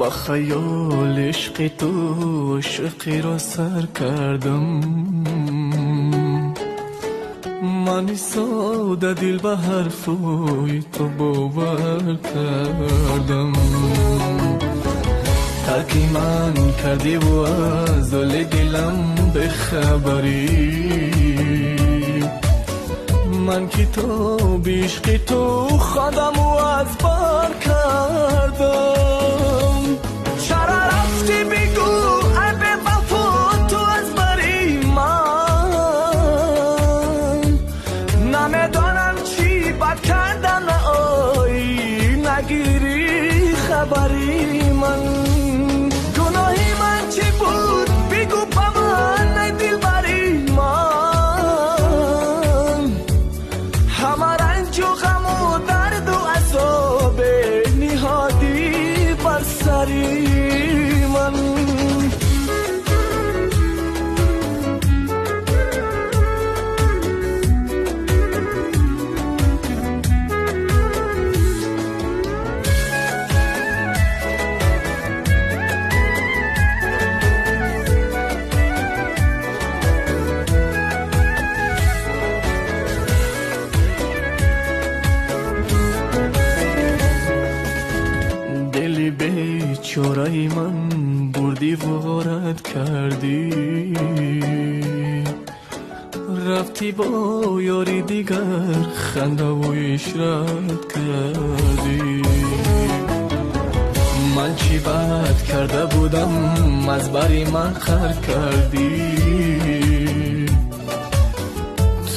با خیال عشق تو عشقی را سر کردم، من ساده دل به حرفای تو باور کردم. ترکی من کردی و از حال دلم بخبری، من کتاب عشق تو خودم و از بر کردم. چرا رفتی بگو ای به وفا تو از بری من، نمیدانم چی بد کردم آی نگیری خبری من. گناهی من چی بود بگو با من ای دل بری من، همه رنج و غم و درد و عذاب نهادی بر سری من. بیچاره من بردی و غارت کردی، رفتی با یاری دیگر خنده و اشرت کردی. من چی بد کرده بودم از بری من خر کردی،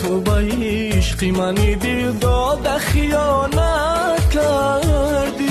تو با عشقی منی دل داده خیانت کردی.